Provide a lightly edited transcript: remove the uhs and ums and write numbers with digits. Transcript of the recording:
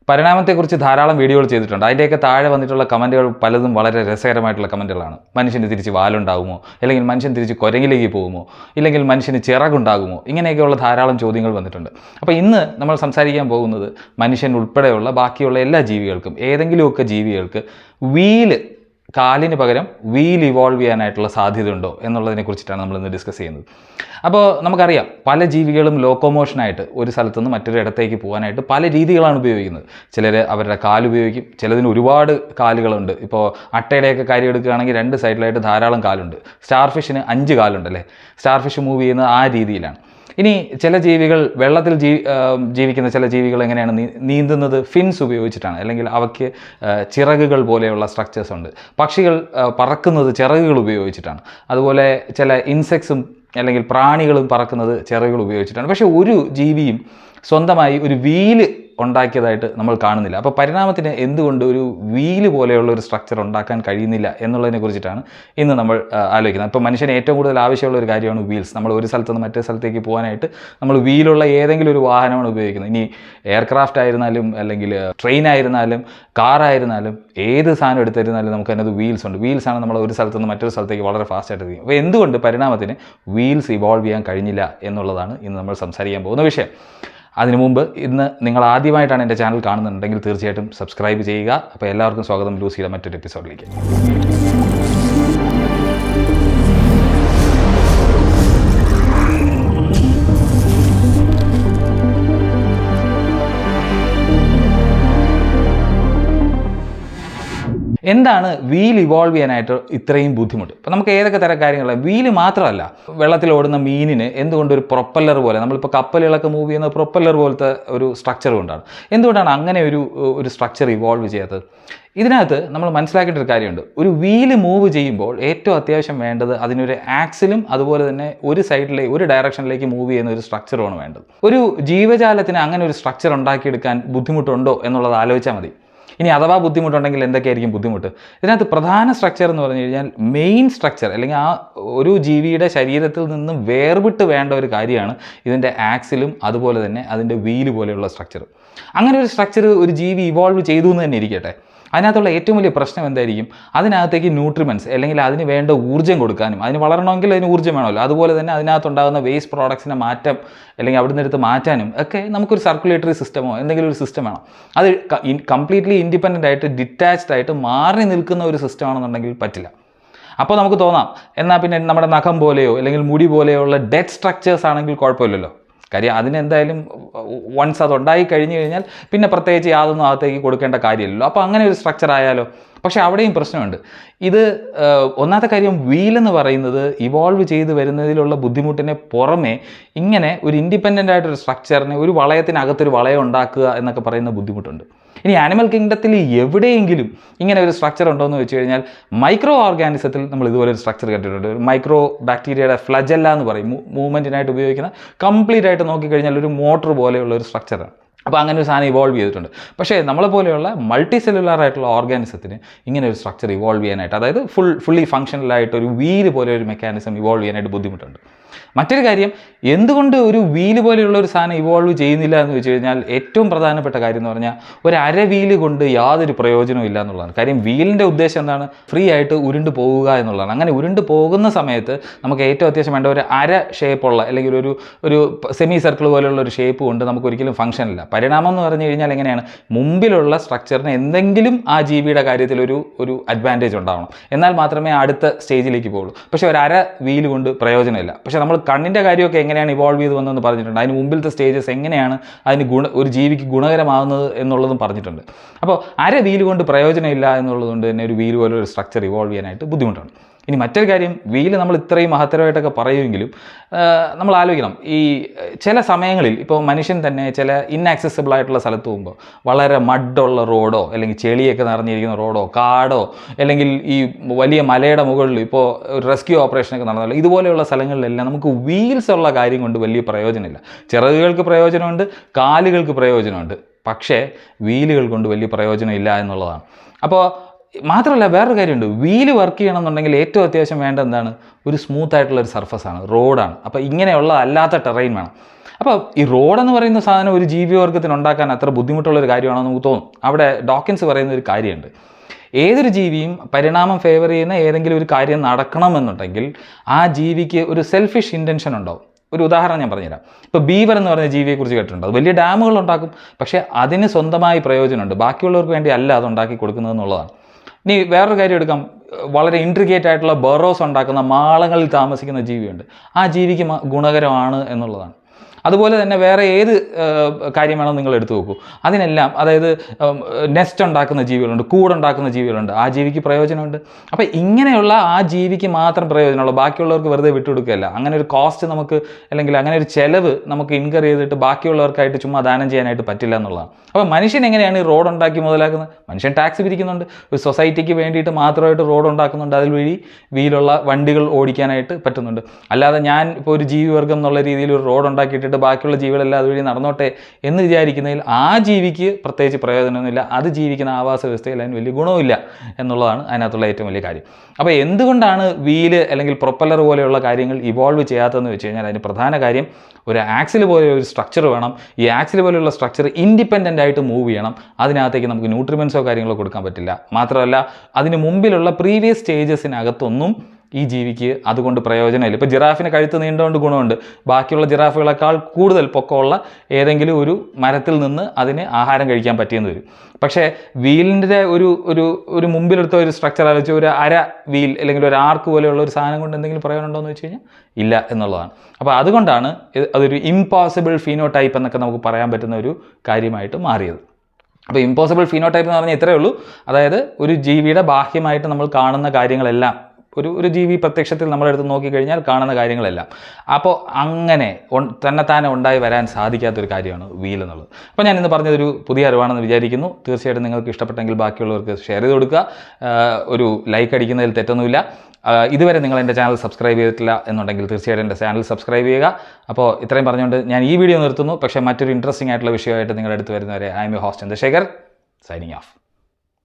പരിണാമത്തെക്കുറിച്ച് ധാരാളം വീഡിയോകൾ ചെയ്തിട്ടുണ്ട്. അതിൻ്റെയൊക്കെ താഴെ വന്നിട്ടുള്ള കമൻറ്റുകൾ പലതും വളരെ രസകരമായിട്ടുള്ള കമൻറ്റുകളാണ്. മനുഷ്യന് തിരിച്ച് വാലുണ്ടാകുമോ, അല്ലെങ്കിൽ മനുഷ്യൻ തിരിച്ച് കുരങ്ങിലേക്ക് പോകുമോ, ഇല്ലെങ്കിൽ മനുഷ്യന് ചിറകുണ്ടാകുമോ, ഇങ്ങനെയൊക്കെയുള്ള ധാരാളം ചോദ്യങ്ങൾ വന്നിട്ടുണ്ട്. അപ്പോൾ ഇന്ന് നമ്മൾ സംസാരിക്കാൻ പോകുന്നത് മനുഷ്യൻ ഉൾപ്പെടെയുള്ള ബാക്കിയുള്ള എല്ലാ ജീവികൾക്കും, ഏതെങ്കിലുമൊക്കെ ജീവികൾക്ക് കാലിന് പകരം വീൽ ഇവോൾവ് ചെയ്യാനായിട്ടുള്ള സാധ്യതയുണ്ടോ എന്നുള്ളതിനെ കുറിച്ചിട്ടാണ് നമ്മളിന്ന് ഡിസ്കസ് ചെയ്യുന്നത്. അപ്പോൾ നമുക്കറിയാം, പല ജീവികളും ലോക്കോമോഷനായിട്ട് ഒരു സ്ഥലത്തുനിന്ന് മറ്റൊരു ഇടത്തേക്ക് പോകാനായിട്ട് പല രീതികളാണ് ഉപയോഗിക്കുന്നത്. ചിലർ അവരുടെ കാലുപയോഗിക്കും, ചിലതിന് ഒരുപാട് കാലുകളുണ്ട്. ഇപ്പോൾ അട്ടയുടെയൊക്കെ കാര്യം എടുക്കുകയാണെങ്കിൽ 2 സൈഡിലായിട്ട് ധാരാളം കാലുണ്ട്. സ്റ്റാർ ഫിഷിന് 5 കാലുണ്ടല്ലേ. സ്റ്റാർ ഫിഷ് മൂവ് ചെയ്യുന്നത് ആ രീതിയിലാണ്. ഇനി ചില ജീവികൾ വെള്ളത്തിൽ ജീവിക്കുന്ന ചില ജീവികൾ എങ്ങനെയാണ് നീന്തുന്നത്? ഫിൻസ് ഉപയോഗിച്ചിട്ടാണ്, അല്ലെങ്കിൽ അവയ്ക്ക് ചിറകുകൾ പോലെയുള്ള സ്ട്രക്ചേഴ്സ് ഉണ്ട്. പക്ഷികൾ പറക്കുന്നത് ചിറകുകൾ ഉപയോഗിച്ചിട്ടാണ്. അതുപോലെ ചില ഇൻസെക്ട്സും അല്ലെങ്കിൽ പ്രാണികളും പറക്കുന്നത് ചിറകുകൾ ഉപയോഗിച്ചിട്ടാണ്. പക്ഷേ ഒരു ജീവിയും സ്വന്തമായി ഒരു വീല് ഉണ്ടാക്കിയതായിട്ട് നമ്മൾ കാണുന്നില്ല. അപ്പോൾ പരിണാമത്തിന് എന്തുകൊണ്ട് ഒരു വീല് പോലെയുള്ള ഒരു സ്ട്രക്ചർ ഉണ്ടാക്കാൻ കഴിയുന്നില്ല എന്നുള്ളതിനെ കുറിച്ചിട്ടാണ് ഇന്ന് നമ്മൾ ആലോചിക്കുന്നത്. ഇപ്പോൾ മനുഷ്യന് ഏറ്റവും കൂടുതൽ ആവശ്യമുള്ള ഒരു കാര്യമാണ് വീൽസ്. നമ്മൾ ഒരു സ്ഥലത്ത് നിന്ന് മറ്റേ സ്ഥലത്തേക്ക് പോകാനായിട്ട് നമ്മൾ വീലുള്ള ഏതെങ്കിലും ഒരു വാഹനമാണ് ഉപയോഗിക്കുന്നത്. ഇനി എയർക്രാഫ്റ്റ് ആയിരുന്നാലും, അല്ലെങ്കിൽ ട്രെയിൻ ആയിരുന്നാലും, കാറായിരുന്നാലും, ഏത് സാധനം എടുത്തിരുന്നാലും നമുക്ക് അതിനകത്ത് വീൽസ് ഉണ്ട്. വീൽസാണ് നമ്മൾ ഒരു സ്ഥലത്ത് നിന്ന് മറ്റൊരു സ്ഥലത്തേക്ക് വളരെ ഫാസ്റ്റായിട്ട് എത്തിക്കും. അപ്പോൾ എന്തുകൊണ്ട് പരിണാമത്തിന് വീൽസ് ഇവോൾവ് ചെയ്യാൻ കഴിഞ്ഞില്ല എന്നുള്ളതാണ് ഇന്ന് നമ്മൾ സംസാരിക്കാൻ പോകുന്ന വിഷയം. അതിനു മുമ്പ് ഇന്ന് നിങ്ങൾ ആദ്യമായിട്ടാണ് എൻ്റെ ചാനൽ കാണുന്നുണ്ടെങ്കിൽ തീർച്ചയായിട്ടും സബ്സ്ക്രൈബ് ചെയ്യുക. അപ്പോൾ എല്ലാവർക്കും സ്വാഗതം ലൂസിയുടെ മറ്റൊരു എപ്പിസോഡിലേക്ക്. എന്താണ് വീൽ ഇവോൾവ് ചെയ്യാനായിട്ട് ഇത്രയും ബുദ്ധിമുട്ട്? ഇപ്പോൾ നമുക്ക് ഏതൊക്കെ തരം കാര്യങ്ങളാണ്? വീല് മാത്രമല്ല, വെള്ളത്തിൽ ഓടുന്ന മീനിന് എന്തുകൊണ്ട് ഒരു പ്രൊപ്പല്ലർ പോലെ, നമ്മളിപ്പോൾ കപ്പലുകളൊക്കെ മൂവ് ചെയ്യുന്ന പ്രൊപ്പല്ലർ പോലത്തെ ഒരു സ്ട്രക്ചർ കൊണ്ടാണ്. എന്തുകൊണ്ടാണ് അങ്ങനെ ഒരു സ്ട്രക്ചർ ഇവോൾവ് ചെയ്യാത്തത്? ഇതിനകത്ത് നമ്മൾ മനസ്സിലാക്കേണ്ട ഒരു കാര്യമുണ്ട്. ഒരു വീല് മൂവ് ചെയ്യുമ്പോൾ ഏറ്റവും അത്യാവശ്യം വേണ്ടത് അതിനൊരു ആക്സിലും അതുപോലെ തന്നെ ഒരു ഡയറക്ഷനിലേക്ക് മൂവ് ചെയ്യുന്ന ഒരു സ്ട്രക്ചറുമാണ് വേണ്ടത്. ഒരു ജീവജാലത്തിന് അങ്ങനെ ഒരു സ്ട്രക്ചർ ഉണ്ടാക്കിയെടുക്കാൻ ബുദ്ധിമുട്ടുണ്ടോ എന്നുള്ളത് ആലോചിച്ചാൽ മതി. ഇനി അഥവാ ബുദ്ധിമുട്ടുണ്ടെങ്കിൽ എന്തൊക്കെയായിരിക്കും ബുദ്ധിമുട്ട്? ഇതിനകത്ത് പ്രധാന സ്ട്രക്ചർ എന്ന് പറഞ്ഞു കഴിഞ്ഞാൽ, മെയിൻ സ്ട്രക്ചർ അല്ലെങ്കിൽ ആ ഒരു ജീവിയുടെ ശരീരത്തിൽ നിന്നും വേർവിട്ട് വേണ്ട ഒരു കാര്യമാണ് ഇതിൻ്റെ ആക്സിലും അതുപോലെ തന്നെ അതിൻ്റെ വീല് പോലെയുള്ള സ്ട്രക്ചർ. അങ്ങനെ ഒരു സ്ട്രക്ചർ ഒരു ജീവി ഇവോൾവ് ചെയ്തു എന്ന് തന്നെ ഇരിക്കട്ടെ. അതിനകത്തുള്ള ഏറ്റവും വലിയ പ്രശ്നം എന്തായിരിക്കും? അതിനകത്തേക്ക് ന്യൂട്രിമെൻറ്റ്സ് അല്ലെങ്കിൽ അതിന് വേണ്ട ഊർജ്ജം കൊടുക്കാനും, അതിന് വളരണമെങ്കിൽ അതിന് ഊർജ്ജം വേണമല്ലോ. അതുപോലെ തന്നെ അതിനകത്തുണ്ടാകുന്ന വേസ്റ്റ് പ്രോഡക്ട്സിനെ മാറ്റം അല്ലെങ്കിൽ അവിടെ നിന്നെടുത്ത് മാറ്റാനും ഒക്കെ നമുക്കൊരു സർക്കുലേറ്ററി സിസ്റ്റമോ എന്തെങ്കിലും ഒരു സിസ്റ്റം വേണം. അത് കംപ്ലീറ്റ്ലി ഇൻഡിപെൻഡൻ്റ് ആയിട്ട് ഡിറ്റാച്ച്ഡ് ആയിട്ട് മാറി നിൽക്കുന്ന ഒരു സിസ്റ്റം ആണെന്നുണ്ടെങ്കിൽ പറ്റില്ല. അപ്പോൾ നമുക്ക് തോന്നാം, എന്നാൽ പിന്നെ നമ്മുടെ നഖം പോലെയോ അല്ലെങ്കിൽ മുടി പോലെയോ ഉള്ള ഡെഡ് സ്ട്രക്ചേഴ്സ് ആണെങ്കിൽ കുഴപ്പമില്ലല്ലോ. കാര്യം അതിനെന്തായാലും വൺസ് അത് ഉണ്ടായി കഴിഞ്ഞ് കഴിഞ്ഞാൽ പിന്നെ പ്രത്യേകിച്ച് യാതൊന്നും അകത്തേക്ക് കൊടുക്കേണ്ട കാര്യമില്ലല്ലോ. അപ്പോൾ അങ്ങനെ ഒരു സ്ട്രക്ചർ ആയാലോ? പക്ഷേ അവിടെയും പ്രശ്നമുണ്ട്. ഇത് ഒന്നാമത്തെ കാര്യം, വീലെന്ന് പറയുന്നത് ഇവോൾവ് ചെയ്ത് വരുന്നതിലുള്ള ബുദ്ധിമുട്ടിനെ പുറമെ ഇങ്ങനെ ഒരു ഇൻഡിപെൻഡൻ്റ് ആയിട്ടൊരു സ്ട്രക്ചറിന്, ഒരു വളയത്തിനകത്തൊരു വളയം ഉണ്ടാക്കുക എന്നൊക്കെ പറയുന്ന ബുദ്ധിമുട്ടുണ്ട്. ഇനി ആനിമൽ കിങ്ഡത്തിൽ എവിടെയെങ്കിലും ഇങ്ങനെ ഒരു സ്ട്രക്ചർ ഉണ്ടോ എന്ന് വെച്ച് കഴിഞ്ഞാൽ, മൈക്രോ ഓർഗാനിസത്തിൽ നമ്മൾ ഇതുപോലെ ഒരു സ്ട്രക്ചർ കണ്ടിട്ടുണ്ട്. മൈക്രോ ബാക്ടീരിയയുടെ ഫ്ലജല്ല എന്ന് പറയും, മൂവ്മെൻറ്റിനായിട്ട് ഉപയോഗിക്കുന്ന, കംപ്ലീറ്റ് ആയിട്ട് നോക്കിക്കഴിഞ്ഞാൽ ഒരു മോട്ടർ പോലെയുള്ള ഒരു സ്ട്രക്ചറാണ്. അപ്പോൾ അങ്ങനെ ഒരു സാധനം ഇവോൾവ് ചെയ്തിട്ടുണ്ട്. പക്ഷേ നമ്മളെപ്പോലെയുള്ള മൾട്ടി സെല്ലുലാർ ആയിട്ടുള്ള ഓർഗാനിസത്തിന് ഇങ്ങനെ ഒരു സ്ട്രക്ചർ ഇവോൾവ് ചെയ്യാനായിട്ട്, അതായത് ഫുള്ളി ഫങ്ഷണലായിട്ട് ഒരു വീല് പോലെ ഒരു മെക്കാനിസം ഇവോൾവ് ചെയ്യാനായിട്ട് ബുദ്ധിമുട്ടുണ്ട്. മറ്റൊരു കാര്യം, എന്തുകൊണ്ട് ഒരു വീല് പോലെയുള്ള ഒരു സാധനം ഇവോൾവ് ചെയ്യുന്നില്ല എന്ന് വെച്ച് കഴിഞ്ഞാൽ, ഏറ്റവും പ്രധാനപ്പെട്ട കാര്യം എന്ന് പറഞ്ഞാൽ, ഒരു അര വീല് കൊണ്ട് യാതൊരു പ്രയോജനവും ഇല്ല എന്നുള്ളതാണ്. കാര്യം വീലിൻ്റെ ഉദ്ദേശം എന്താണ്? ഫ്രീ ആയിട്ട് ഉരുണ്ട് പോവുക എന്നുള്ളതാണ്. അങ്ങനെ ഉരുണ്ട് പോകുന്ന സമയത്ത് നമുക്ക് ഏറ്റവും അത്യാവശ്യം വേണ്ട ഒരു അര ഷേപ്പുള്ള അല്ലെങ്കിൽ ഒരു സെമി സർക്കിൾ പോലെയുള്ള ഒരു ഷേപ്പ് കൊണ്ട് നമുക്ക് ഒരിക്കലും ഫംഗ്ഷൻ ഇല്ല. പരിണാമം എന്ന് പറഞ്ഞു കഴിഞ്ഞാൽ എങ്ങനെയാണ്? മുമ്പിലുള്ള സ്ട്രക്ചറിന് എന്തെങ്കിലും ആ ജീവിയുടെ കാര്യത്തിൽ ഒരു അഡ്വാൻറ്റേജ് ഉണ്ടാവണം, എന്നാൽ മാത്രമേ അടുത്ത സ്റ്റേജിലേക്ക് പോകുള്ളൂ. പക്ഷേ ഒരു അര വീല് കൊണ്ട് പ്രയോജനമില്ല. പക്ഷേ നമ്മൾ കണ്ണിൻ്റെ കാര്യമൊക്കെ എങ്ങനെയാണ് ഇവോൾവ് ചെയ്ത് വന്നതെന്ന് പറഞ്ഞിട്ടുണ്ട്. അതിന് മുമ്പിലത്തെ സ്റ്റേജസ് എങ്ങനെയാണ് ഒരു ജീവിക്ക് ഗുണകരമാകുന്നത് എന്നുള്ളതും പറഞ്ഞിട്ടുണ്ട്. അപ്പോൾ അര വീല് കൊണ്ട് പ്രയോജനമില്ല എന്നുള്ളതുകൊണ്ട് തന്നെ ഒരു വീല് പോലെ ഒരു സ്ട്രക്ചർ ഇവോൾവ് ചെയ്യാനായിട്ട് ബുദ്ധിമുട്ടാണ്. ഇനി മറ്റൊരു കാര്യം, വീല് നമ്മൾ ഇത്രയും മഹത്തരമായിട്ടൊക്കെ പറയുമെങ്കിലും നമ്മൾ ആലോചിക്കണം, ഈ ചില സമയങ്ങളിൽ ഇപ്പോൾ മനുഷ്യൻ തന്നെ ചില ഇന്നാക്സസിബിൾ ആയിട്ടുള്ള സ്ഥലത്ത് പോകുമ്പോൾ, വളരെ മഡുള്ള റോഡോ അല്ലെങ്കിൽ ചെളിയൊക്കെ നിറഞ്ഞിരിക്കുന്ന റോഡോ കാടോ അല്ലെങ്കിൽ ഈ വലിയ മലയുടെ മുകളിൽ ഇപ്പോൾ ഒരു റെസ്ക്യൂ ഓപ്പറേഷനൊക്കെ നടന്നല്ലോ, ഇതുപോലെയുള്ള സ്ഥലങ്ങളിലെല്ലാം നമുക്ക് വീൽസ് ഉള്ള കാര്യം കൊണ്ട് വലിയ പ്രയോജനമില്ല. ചിറകുകൾക്ക് പ്രയോജനമുണ്ട്, കാലുകൾക്ക് പ്രയോജനമുണ്ട്, പക്ഷേ വീലുകൾ കൊണ്ട് വലിയ പ്രയോജനമില്ല എന്നുള്ളതാണ്. അപ്പോൾ മാത്രമല്ല, വേറൊരു കാര്യമുണ്ട്. വീല് വർക്ക് ചെയ്യണമെന്നുണ്ടെങ്കിൽ ഏറ്റവും അത്യാവശ്യം വേണ്ട എന്താണ്? ഒരു സ്മൂത്ത് ആയിട്ടുള്ള ഒരു സർഫസാണ്, റോഡാണ്. അപ്പോൾ ഇങ്ങനെയുള്ള അല്ലാത്ത ടെറൈൻ വേണം. അപ്പോൾ ഈ റോഡെന്ന് പറയുന്ന സാധനം ഒരു ജീവിവർഗത്തിന് ഉണ്ടാക്കാൻ അത്ര ബുദ്ധിമുട്ടുള്ളൊരു കാര്യമാണെന്ന് നമുക്ക് തോന്നും. അവിടെ ഡോക്കിൻസ് പറയുന്ന ഒരു കാര്യമുണ്ട്. ഏതൊരു ജീവിയും പരിണാമം ഫേവർ ചെയ്യുന്ന ഏതെങ്കിലും ഒരു കാര്യം നടക്കണമെന്നുണ്ടെങ്കിൽ ആ ജീവിക്ക് ഒരു സെൽഫിഷ് ഇൻറ്റൻഷൻ ഉണ്ടാവും. ഒരു ഉദാഹരണം ഞാൻ പറഞ്ഞുതരാം. ഇപ്പോൾ ബീവർ എന്ന് പറഞ്ഞ ജീവിയെക്കുറിച്ച് കേട്ടിട്ടുണ്ട്. അത് വലിയ ഡാമുകൾ ഉണ്ടാക്കും, പക്ഷേ അതിന് സ്വന്തമായി പ്രയോജനമുണ്ട്, ബാക്കിയുള്ളവർക്ക് വേണ്ടി അല്ല അത് ഉണ്ടാക്കി കൊടുക്കുന്നതെന്നുള്ളതാണ്. ഇനി വേറൊരു കാര്യം എടുക്കാം. വളരെ ഇൻട്രിഗേറ്റ് ആയിട്ടുള്ള ബറോസ് ഉണ്ടാക്കുന്ന മാളങ്ങളിൽ താമസിക്കുന്ന ജീവിയുണ്ട്. ആ ജീവിക്ക് ഗുണകരമാണ് എന്നുള്ളതാണ്. അതുപോലെ തന്നെ വേറെ ഏത് കാര്യം വേണം നിങ്ങൾ എടുത്തു നോക്കൂ, അതിനെല്ലാം അതായത് നെസ്റ്റ് ഉണ്ടാക്കുന്ന ജീവികളുണ്ട്, കൂടുണ്ടാക്കുന്ന ജീവികളുണ്ട്, ആ ജീവിക്ക് പ്രയോജനമുണ്ട്. അപ്പോൾ ഇങ്ങനെയുള്ള ആ ജീവിക്ക് മാത്രം പ്രയോജനമുള്ള, ബാക്കിയുള്ളവർക്ക് വെറുതെ വിട്ടുകൊടുക്കുകയല്ല. അങ്ങനെ ഒരു കോസ്റ്റ് നമുക്ക്, അല്ലെങ്കിൽ അങ്ങനെ ഒരു ചെലവ് നമുക്ക് ഇൻകർ ചെയ്തിട്ട് ബാക്കിയുള്ളവർക്കായിട്ട് ചുമ്മാ ദാനം ചെയ്യാനായിട്ട് പറ്റില്ല എന്നുള്ളതാണ്. അപ്പോൾ മനുഷ്യൻ എങ്ങനെയാണ് ഈ റോഡ് ഉണ്ടാക്കി മുതലാക്കുന്നത്? മനുഷ്യൻ ടാക്സ് പിരിക്കുന്നുണ്ട്, ഒരു സൊസൈറ്റിക്ക് വേണ്ടിയിട്ട് മാത്രമായിട്ട് റോഡ് ഉണ്ടാക്കുന്നുണ്ട്, അതുവഴി വീലുള്ള വണ്ടികൾ ഓടിക്കാനായിട്ട് പറ്റുന്നുണ്ട്. അല്ലാതെ ഞാൻ ഇപ്പോൾ ഒരു ജീവിവർഗം എന്നുള്ള രീതിയിൽ ഒരു റോഡ് ഉണ്ടാക്കിയിട്ട് ബാക്കിയുള്ള ജീവികളെല്ലാം അതുവഴി നടന്നോട്ടെ എന്ന് വിചാരിക്കുന്നതിൽ ആ ജീവിക്ക് പ്രത്യേകിച്ച് പ്രയോജനമൊന്നുമില്ല, അത് ജീവിക്കുന്ന ആവാസ വ്യവസ്ഥയിൽ അതിന് വലിയ ഗുണവുമില്ല എന്നുള്ളതാണ് അതിനകത്തുള്ള ഏറ്റവും വലിയ കാര്യം. അപ്പോൾ എന്തുകൊണ്ടാണ് വീല് അല്ലെങ്കിൽ പ്രൊപ്പല്ലർ പോലെയുള്ള കാര്യങ്ങൾ ഇവോൾവ് ചെയ്യാത്തതെന്ന് വെച്ച് കഴിഞ്ഞാൽ അതിന് പ്രധാന കാര്യം ഒരു ആക്സിൽ പോലെ ഒരു സ്ട്രക്ചർ വേണം. ഈ ആക്സിൽ പോലെയുള്ള സ്ട്രക്ചർ ഇൻഡിപെൻഡൻ്റ് ആയിട്ട് മൂവ് ചെയ്യണം. അതിനകത്തേക്ക് നമുക്ക് ന്യൂട്രിമെൻസോ കാര്യങ്ങളോ കൊടുക്കാൻ പറ്റില്ല. മാത്രമല്ല അതിന് മുമ്പിലുള്ള പ്രീവിയസ് സ്റ്റേജസിനകത്തൊന്നും ഈ ജീവിക്ക് അതുകൊണ്ട് പ്രയോജനമില്ല. ഇപ്പോൾ ജിറാഫിന് കഴുത്ത് നീണ്ടുകൊണ്ട് ഗുണമുണ്ട്, ബാക്കിയുള്ള ജിറാഫുകളെക്കാൾ കൂടുതൽ പൊക്കമുള്ള ഏതെങ്കിലും ഒരു മരത്തിൽ നിന്ന് അതിന് ആഹാരം കഴിക്കാൻ പറ്റിയെന്ന് വരും. പക്ഷേ വീലിൻ്റെ ഒരു മുമ്പിലെടുത്ത ഒരു സ്ട്രക്ചർ ആലോചിച്ച് ഒരു അര വീൽ അല്ലെങ്കിൽ ഒരു ആർക്ക് പോലെയുള്ള ഒരു സാധനം കൊണ്ട് എന്തെങ്കിലും പ്രയോജനം എന്ന് വെച്ച് കഴിഞ്ഞാൽ ഇല്ല എന്നുള്ളതാണ്. അപ്പോൾ അതുകൊണ്ടാണ് അതൊരു ഇംപോസിബിൾ ഫീനോടൈപ്പ് എന്നൊക്കെ നമുക്ക് പറയാൻ പറ്റുന്ന ഒരു കാര്യമായിട്ട് മാറിയത്. അപ്പോൾ ഇംപോസിബിൾ ഫീനോടൈപ്പ് എന്ന് പറഞ്ഞാൽ ഇത്രയേ ഉള്ളൂ. അതായത് ഒരു ജീവിയുടെ ബാഹ്യമായിട്ട് നമ്മൾ കാണുന്ന കാര്യങ്ങളെല്ലാം, ഒരു ജീവി പ്രത്യക്ഷത്തിൽ നമ്മളെടുത്ത് നോക്കിക്കഴിഞ്ഞാൽ കാണുന്ന കാര്യങ്ങളെല്ലാം, അപ്പോൾ അങ്ങനെ തന്നെത്താനെ ഉണ്ടായി വരാൻ സാധിക്കാത്തൊരു കാര്യമാണ് വീൽ എന്നുള്ളത്. അപ്പോൾ ഞാൻ ഇന്ന് പറഞ്ഞതൊരു പുതിയ അറിവാണെന്ന് വിചാരിക്കുന്നു. തീർച്ചയായിട്ടും നിങ്ങൾക്ക് ഇഷ്ടപ്പെട്ടെങ്കിൽ ബാക്കിയുള്ളവർക്ക് ഷെയർ ചെയ്ത് കൊടുക്കുക. ഒരു ലൈക്ക് അടിക്കുന്നതിൽ തെറ്റൊന്നുമില്ല. ഇതുവരെ നിങ്ങൾ എൻ്റെ ചാനൽ സബ്സ്ക്രൈബ് ചെയ്തിട്ടില്ല എന്നുണ്ടെങ്കിൽ തീർച്ചയായിട്ടും എൻ്റെ ചാനൽ സബ്സ്ക്രൈബ് ചെയ്യുക. അപ്പോൾ ഇത്രയും പറഞ്ഞുകൊണ്ട് ഞാൻ ഈ വീഡിയോ നിർത്തുന്നു. പക്ഷേ മറ്റൊരു ഇൻട്രസ്റ്റിംഗ് ആയിട്ടുള്ള വിഷയമായിട്ട് നിങ്ങളുടെ അടുത്ത് വരുന്നവരെ I am your host Chandrashekhar, signing of.